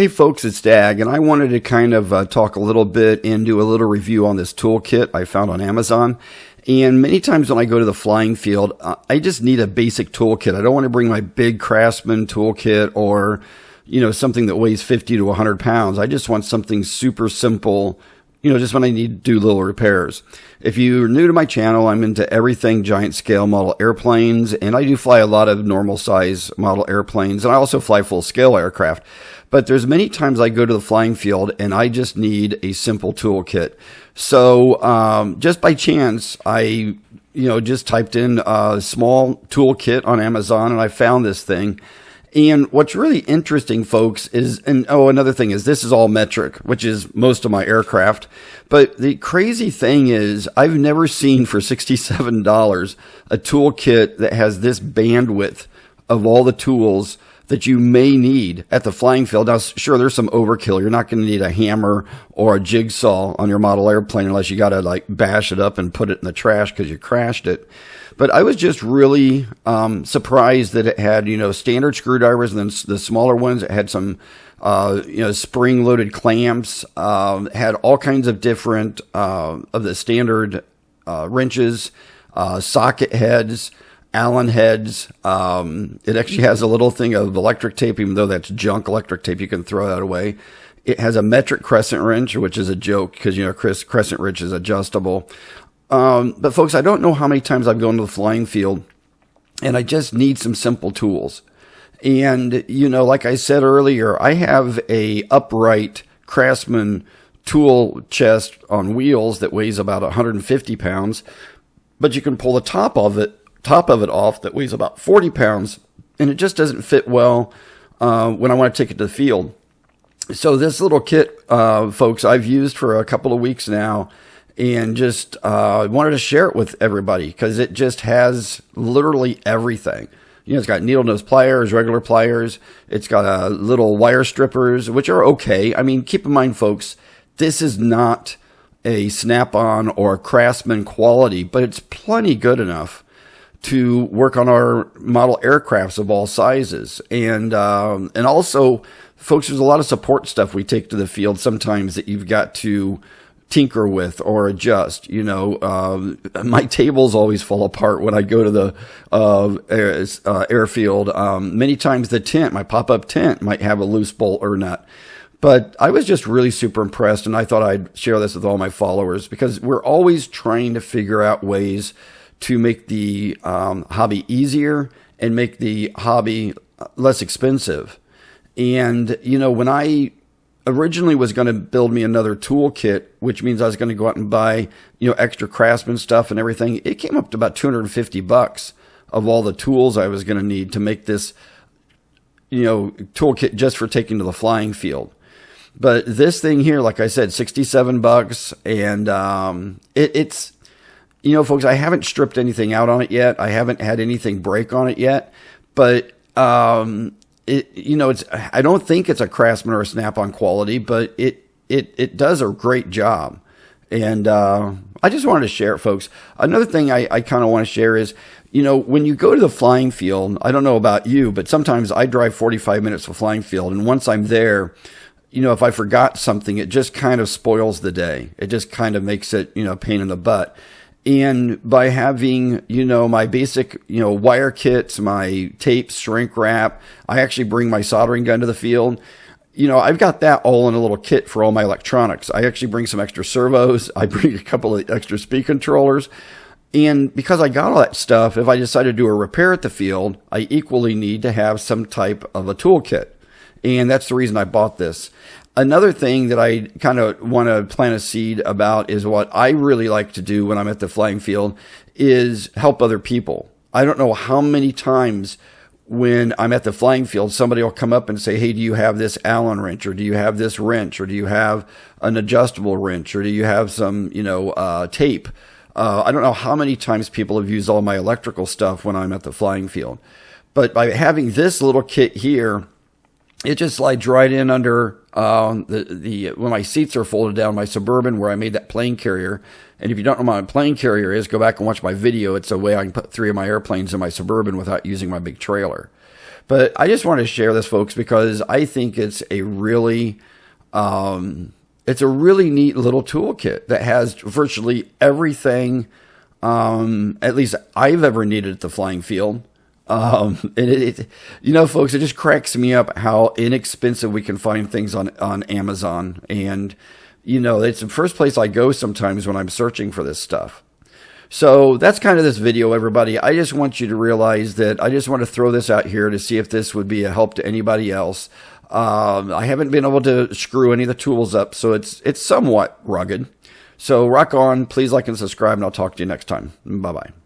Hey folks, it's Dag, and I wanted to kind of talk a little bit and do a little review on this toolkit I found on Amazon. And many times when I go to the flying field, I just need a basic toolkit. I don't want to bring my big Craftsman toolkit or, something that weighs 50 to 100 pounds. I just want something super simple, just when I need to do little repairs. If you're new to my channel, I'm into everything giant scale model airplanes, and I do fly a lot of normal size model airplanes, and I also fly full scale aircraft. But there's many times I go to the flying field and I just need a simple toolkit. So just by chance, I just typed in a small toolkit on Amazon and I found this thing. And what's really interesting, folks, is, another thing is this is all metric, which is most of my aircraft. But the crazy thing is I've never seen for $67 a toolkit that has this bandwidth of all the tools that you may need at the flying field. Now, sure, there's some overkill. You're not going to need a hammer or a jigsaw on your model airplane unless you got to like bash it up and put it in the trash because you crashed it. But I was just really surprised that it had, standard screwdrivers, and then the smaller ones. It had some, spring-loaded clamps. Had all kinds of different of the standard wrenches, socket heads, Allen heads. It actually has a little thing of electric tape, even though that's junk electric tape. You can throw that away. It has a metric crescent wrench, which is a joke because, crescent wrench is adjustable. But folks, I don't know how many times I've gone to the flying field and I just need some simple tools. And, like I said earlier, I have a upright Craftsman tool chest on wheels that weighs about 150 pounds, but you can pull the top of it off that weighs about 40 pounds, and it just doesn't fit well when I want to take it to the field. So this little kit, folks, I've used for a couple of weeks now, and just wanted to share it with everybody because it just has literally everything. It's got needle nose pliers, regular pliers. It's got little wire strippers, which are okay. I mean, keep in mind, folks, this is not a Snap-on or a Craftsman quality, but it's plenty good enough to work on our model aircrafts of all sizes. And also, folks, there's a lot of support stuff we take to the field sometimes that you've got to tinker with or adjust. My tables always fall apart when I go to the airfield. Many times the tent, my pop-up tent, might have a loose bolt or nut. But I was just really super impressed, and I thought I'd share this with all my followers because we're always trying to figure out ways to make the hobby easier and make the hobby less expensive. And, when I originally was going to build me another toolkit, which means I was going to go out and buy, extra Craftsman stuff and everything, it came up to about $250 of all the tools I was going to need to make this, toolkit just for taking to the flying field. But this thing here, like I said, $67, and it's folks, I haven't stripped anything out on it yet. I haven't had anything break on it yet, but I don't think it's a Craftsman or a Snap-on quality, but it does a great job. And I just wanted to share it, folks. Another thing I kind of want to share is, when you go to the flying field, I don't know about you, but sometimes I drive 45 minutes to the flying field, and once I'm there, if I forgot something, it just kind of spoils the day. It just kind of makes it, a pain in the butt. And by having, my basic, wire kits, my tapes, shrink wrap, I actually bring my soldering gun to the field. I've got that all in a little kit for all my electronics. I actually bring some extra servos. I bring a couple of extra speed controllers. And because I got all that stuff, if I decide to do a repair at the field, I equally need to have some type of a toolkit. And that's the reason I bought this. Another thing that I kind of want to plant a seed about is what I really like to do when I'm at the flying field is help other people. I don't know how many times when I'm at the flying field, somebody will come up and say, hey, do you have this Allen wrench, or do you have this wrench, or do you have an adjustable wrench, or do you have some, tape? I don't know how many times people have used all my electrical stuff when I'm at the flying field. But by having this little kit here, it just slides right in under when my seats are folded down, my Suburban, where I made that plane carrier. And if you don't know what my plane carrier is, go back and watch my video. It's a way I can put 3 of my airplanes in my Suburban without using my big trailer. But I just want to share this, folks, because I think it's a really neat little toolkit that has virtually everything, at least I've ever needed at the flying field. Folks, it just cracks me up how inexpensive we can find things on Amazon. And, it's the first place I go sometimes when I'm searching for this stuff. So that's kind of this video, everybody. I just want you to realize that I just want to throw this out here to see if this would be a help to anybody else. I haven't been able to screw any of the tools up, so it's somewhat rugged. So rock on. Please like and subscribe, and I'll talk to you next time. Bye-bye.